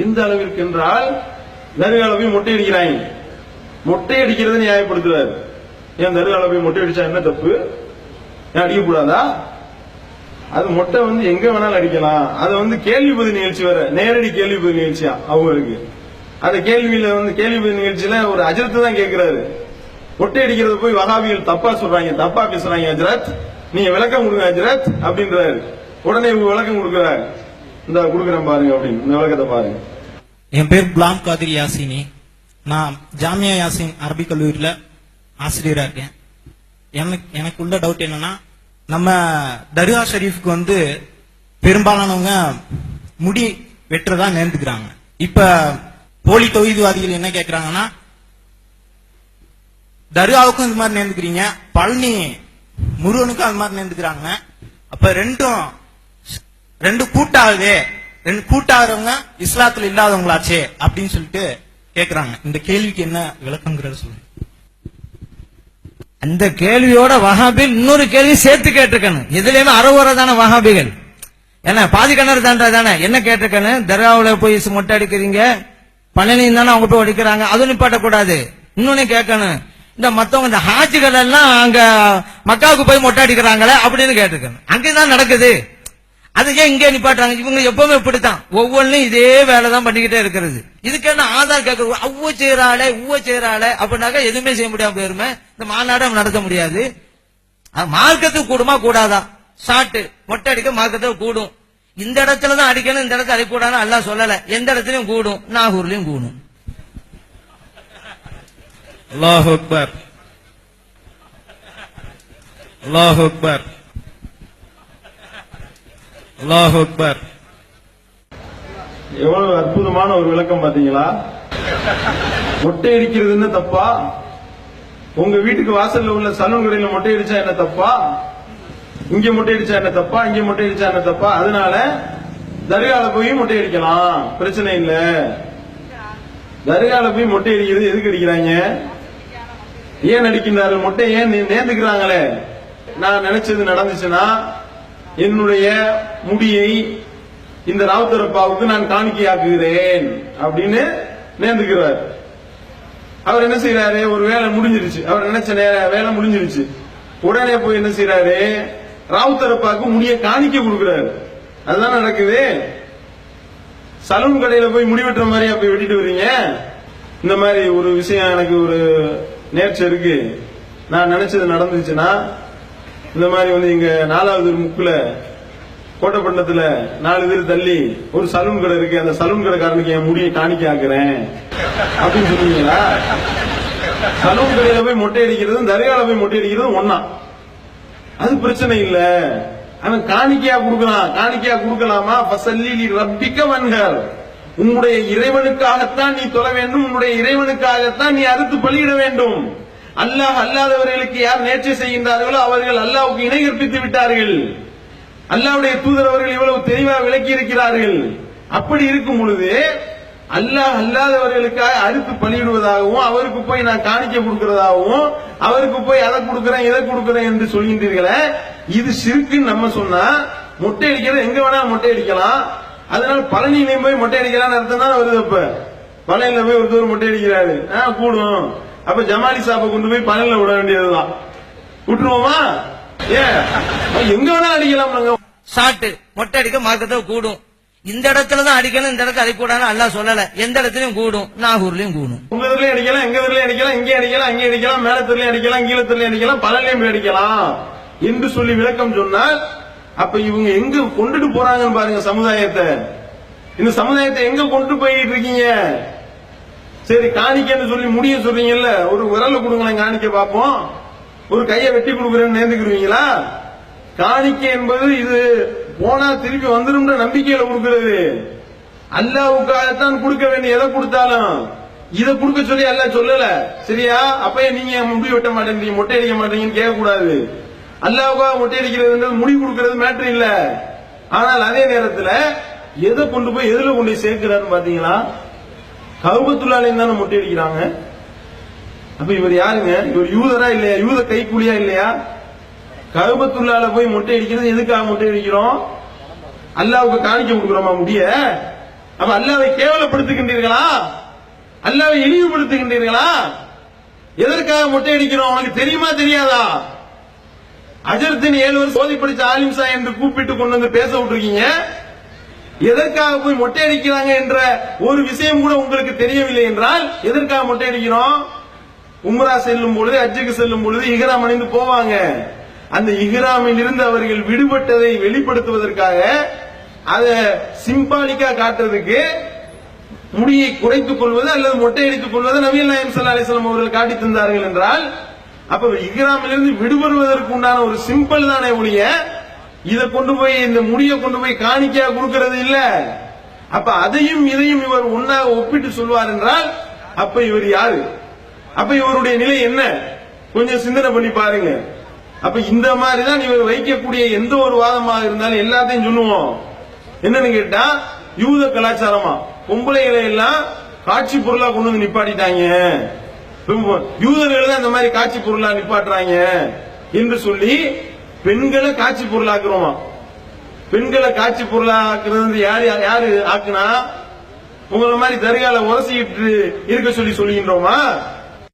எந்த அளவிற்கு என்றால் தர்கால போய் மொட்டை அடிக்கிறாங்க. மொட்டை அடிக்கிறத நியாயப்படுத்துறாரு. ஏன் தர்கால போய் மொட்டை அடிச்சா என்ன தப்பு? ஏன் அடிக்கக்கூடாதா? அது மொட்டை எங்க வேணாலும் அடிக்கலாம். அது கேள்வி பதில் நிகழ்ச்சி வர நேரடி கேள்வி பதில் நிகழ்ச்சியா அவங்களுக்கு. அந்த கேள்வியில கேள்வி பதில் நிகழ்ச்சியில ஒரு அஜரத்து தான் கேட்கிறாரு. மொட்டை அடிக்கிறது போய் வஹாபிகள் தப்பா சொல்றாங்க, தப்பா பேசுறாங்க அஜரத், நீங்க விளக்கம் கொடுங்க அஜரத் அப்படின்றாரு. உடனே விளக்கம் கொடுக்கிறாரு. இந்த கொடுக்குறேன் பாருங்க அப்படின்னு இந்த விளக்கத்தை பாருங்க. என் பேர் குலாம் காதிர் யாசினி. நான் ஜாமியா யாசின் அரபிக் கல்லூரியில ஆசிரியரா இருக்கேன். எனக்கு உள்ள டவுட் என்னன்னா, நம்ம தர்கா ஷரீஃப்க்கு பெரும்பாலானவங்க முடி வெட்டுறதா நேர்ந்துக்கிறாங்க. இப்ப போலி தௌஹீத்வாதிகள் என்ன கேட்கிறாங்கன்னா, தர்காவுக்கும் இந்த மாதிரி நேர்ந்துக்கிறீங்க, பழனி முருகனுக்கும் அது மாதிரி நேர்ந்துக்கிறாங்க, அப்ப ரெண்டு கூட்டாகுதே, ரெண்டு கூட்டாகிறவங்க இஸ்லாத்துல இல்லாதவங்களாச்சே அப்படின்னு சொல்லிட்டு கேக்குறாங்க. இந்த கேள்விக்கு என்ன விளக்கங்கிறத சொல்லுங்க. அந்த கேள்வியோட வஹாபிகள் இன்னொரு கேள்வி சேர்த்து கேட்டிருக்கணும். எதுலயுமே அறவுறதான வஹாபிகள் என்ன பாதி கிணறு தானே என்ன கேட்டிருக்கணும். தர்காவுல போய் மொட்டை அடிக்கிறீங்க, பழனி தானே அவங்க போய் அடிக்கிறாங்க, அதுவும் நிப்பாட்டக்கூடாது. இன்னொன்னு கேட்கணும், இந்த மத்தவங்க இந்த ஹாஜிகள் எல்லாம் அங்க மக்காவுக்கு போய் மொட்டை அடிக்கிறாங்களே அப்படின்னு கேட்டிருக்கணும். அங்கதான் நடக்குது, அது ஏன் இங்கே நிப்பாட்டுறாங்க? இவங்க எப்பவுமே இப்படித்தான், ஒவ்வொன்றும் இதே வேலைதான் பண்ணிக்கிட்டே இருக்கிறது. இதுக்கு என்ன ஆதார் கேட்கறது? அவ்வளோ செய்யறாளே அப்படின்னாக்கா எதுவுமே செய்ய முடியாம போயிருமே. இந்த மாநாடு நடத்த முடியாது. மார்க்கத்துக்கு கூடுமா கூடாதா? ஷாட்டு மொட்டை அடிக்க மார்க்கத்துக்கு கூடும். இந்த இடத்துலதான் அடிக்கணும், இந்த இடத்துல அடிக்கூடாது அல்லாஹ் சொல்லல. எந்த இடத்துலயும் கூடும், நாகூர்லயும் கூடும். அல்லாஹ் அக்பர், அல்லாஹ் அக்பர், அல்லாஹ் அக்பர். எவ்வளவு அற்புதமான ஒரு விளக்கம் பாத்தீங்களா? மொட்டை அடிக்கிறதுன்னு தப்பா? உங்க வீட்டுக்கு வாசல்ல உள்ள சலூன் கடையில மொட்டை அடிச்சா என்ன தப்பா? இங்க மொட்டை அடிச்சா என்ன தப்பா? இங்க மொட்டை அடிச்சா என்ன தப்பா? அதனால தர்கால போய் மொட்டை அடிக்கலாம், பிரச்சனை இல்ல. தர்கால போய் மொட்டை அடிக்கிறது எதுக்கு அடிக்கிறாங்க? ஏன் அடிக்கின்றார்கள்? மொட்டை ஏன் நேர்ந்துக்கிறாங்களே. நான் நினைச்சது நடந்துச்சுன்னா என்னுடைய முடியை இந்த ராவுத்தரப்பாவுக்கு நான் காணிக்கையாக்குகிறேன் அப்படின்னு நேர்ந்துக்கிறார். அவர் என்ன செய்யறாரு? ஒரு வேலை முடிஞ்சிருச்சு, அவர் நினைச்ச வேலை முடிஞ்சிருச்சு. உடனே போய் என்ன செய்யறாரு? ராவுத்தரப்பாவுக்கு முடிய காணிக்கை கொடுக்கிறாரு. அதுதான் நடக்குது. சலூன் கடையில போய் முடி வெட்டுற மாதிரியா போய் வெட்டிட்டு வர்றீங்க? இந்த மாதிரி ஒரு விஷயம் எனக்கு ஒரு நேர்ச்சி இருக்கு, நான் நினைச்சது நடந்துச்சுன்னா இந்த மாதிரி இங்க 4வது முக்குல கோட்டப்பட்டினத்துல 4 பேர் தள்ளி ஒரு சலூன் கடை இருக்கு, அந்த சலூன் கடைக்காரனுக்கு என் முடியை காணிக்கை ஆக்குறேன் அப்படின்னு சொல்லுவீங்களா? சலூன் கடையில போய் மொட்டை அடிக்கிறதும் தர்கால போய் மொட்டை அடிக்கிறதும் ஒன்னா, அது பிரச்சனை இல்ல. அவன் காணிக்கையா கொடுக்கலாம். காணிக்கையா கொடுக்கலாமா? ஃபஸல்லி ரப்பிக்க வன்ஹர், உன்னுடைய இறைவனுக்காகத்தான் நீ தொழ வேண்டும், உன்னுடைய இறைவனுக்காகத்தான் நீ அறுத்து பலியிட வேண்டும். அல்லாஹ் அல்லாதவர்களுக்கு யார் நேர்ச்சை செய்கின்றார்களோ அவர்கள் அல்லாஹ்வுக்கு இணை கற்பித்து விட்டார்கள். அல்லாஹ்வுடைய தூதர் அவர்கள் இவ்வளவு தெளிவாக விளக்கி இருக்கிறார்கள். அப்படி இருக்கும் பொழுது அல்லாஹ் அல்லாதவர்களுக்காக அறுத்து பலியிடுவதாகவும் அவருக்கு போய் நான் காணிக்கை கொடுக்கிறதாகவும் அவருக்கு போய் அதை கொடுக்கிறேன் இதை கொடுக்கிறேன் என்று சொல்கின்றீர்களே, இது ஷிர்க்குன்னு நம்ம சொன்னா மொட்டை அடிக்கிறது எங்க வேணா மொட்டை அடிக்கலாம். அதனால பழனியிலையும் போய் மொட்டை அடிக்கலாம்னு அர்த்தம் தான் வருது. அப்ப பழனியில போய் ஒருத்தர் மொட்டை அடிக்கிறாரு, கூடும். அப்ப ஜமாலி சாப்பை கொண்டு போய் பழனில விட வேண்டியதுதான். விட்டுருவோமா? ஏன் எங்க வேணா அடிக்கலாம். ஷாட்டு மொட்டை அடிக்க மார்க்கத்துக்கு கூடும். இந்த இடத்துலதான் அடிக்கணும், இந்த இடத்துல அடிக்கூடாது அல்லாஹ் சொல்லல. எந்த இடத்துலயும் கூடும், நாகூர்லயும் கூடும். உங்க இதுலயும் அடிக்கலாம், எங்க இதுலயும் அடிக்கலாம், இங்கே அடிக்கலாம், அங்கே அடிக்கலாம், மேலத்திலையும் அடிக்கலாம், கீழத்திலையும் அடிக்கலாம், பழனிலையும் அடிக்கலாம் என்று சொல்லி விளக்கம் சொன்னால் அப்ப இவங்க எங்க கொண்டுட்டு போறாங்கன்னு பாருங்க சமுதாயத்தை. இந்த சமுதாயத்தை எங்க கொண்டு போயிட்டு இருக்கீங்க? சரி காணிக்கைன்னு சொல்லி முடிய சொல்றீங்கல்ல, ஒரு விரல கொடுங்களேன் காணிக்கை பார்ப்போம். ஒரு கையை வெட்டி கொடுக்குறேன்னு நேர்ந்துக்குருவீங்களா? காணிக்கை என்பது இது போனா திருப்பி வந்துடும் நம்பிக்கையில கொடுக்கிறது. அல்லாஹ்வுக்காகத்தான் கொடுக்க வேண்டிய எதை கொடுத்தாலும் இதை கொடுக்க சொல்லி அல்லாஹ் சொல்லல. சரியா? அப்பயே நீங்க முடி வெட்ட மாட்டேங்கிறீங்க, மொட்டை அடிக்க மாட்டீங்கன்னு கேட்க கூடாது. அல்லாஹ்வுக்காக மொட்டை அடிக்கிறது முடி கொடுக்கிறது மேட்டர் இல்ல. ஆனால் அதே நேரத்தில் எதை கொண்டு போய் எதுல கொண்டு போய் சேர்க்கிறாருன்னு பாத்தீங்களா? கௌபத்துல்லாலையும் தானே மொட்டை அடிக்கிறாங்க. அப்ப இவர் யாருங்க? இவர் யூதரா இல்லையா? யூத கைக்கூலியா இல்லையா? கௌபத்துல்லால போய் மொட்டை அடிக்கிறது எதுக்காக மொட்டை அடிக்கிறோம்? அல்லாஹ்வுக்கு காணிக்க கொடுக்கிறோமா முடிய? அப்ப அல்லாஹ்வை கேவலப்படுத்துகின்றீர்களா? அல்லாஹ்வை இழிவுபடுத்துகின்றீர்களா? எதற்காக மொட்டை அடிக்கிறோம் உனக்கு தெரியுமா தெரியாதா? அஜர்த்தின் 7 வருஷம் சோதி படிச்ச ஆலிம்சா என்று கூப்பிட்டு கொண்டு வந்து பேச விட்டுருக்கீங்க. எதற்காக போய் மொட்டை அடிக்கிறாங்க என்ற ஒரு விஷயம் கூட உங்களுக்கு தெரியவில்லை என்றால் எதற்காக மொட்டை அடிக்கிறோம்? உம்ரா செல்லும் பொழுது, ஹஜ்ஜுக்கு செல்லும் பொழுது இஹ்ராம் அணிந்து போவாங்க. அந்த இஹ்ராமில் இருந்து அவர்கள் விடுபட்டதை வெளிப்படுத்துவதற்காக, அதை சிம்பாலிக்கா காட்டுறதுக்கு முடியை குறைத்துக் கொள்வது அல்லது மொட்டை அடித்துக் கொள்வது நபிகள் நாயகம் ஸல்லல்லாஹு அலைஹி வஸல்லம் அவர்கள் காட்டி தந்தார்கள் என்றால், அப்ப இஹ்ராமிலிருந்து விடுபடுவதற்கு உண்டான ஒரு சிம்பிள் தானே ஒழிய இதை கொண்டு போய் இந்த முடியை கொண்டு போய் காணிக்கையா கொடுக்கிறது இல்ல. அப்ப அதையும் இதையும் இவர் ஒன்னாக ஒப்பிட்டு சொல்வார் என்றால் அப்ப இவர் யாரு? அப்ப இவருடைய நிலை என்ன? கொஞ்சம் சிந்தனை பண்ணி பாருங்க. அப்ப இந்த மாதிரிதான் இவர் வைக்கக்கூடிய எந்த ஒரு வாதமாக இருந்தாலும் எல்லாத்தையும் சொல்லுவோம். என்னன்னு கேட்டா, யூத கலாச்சாரமா பொம்பளைகளை எல்லாம் காட்சி பொருளா கொண்டு வந்து நிப்பாட்டிட்டாங்க, யூதர்கள் தான் இந்த மாதிரி காட்சி பொருளா நிப்பாட்டுறாங்க என்று சொல்லி பெண்களை காட்சி பொருளாக்குறோமா? பெண்களை காட்சி பொருளாக்குறது யாரு யாரு ஆக்குனா? உங்களை மாதிரி தர்கால உரசிட்டு இருக்க சொல்லி சொல்லுகின்றோமா?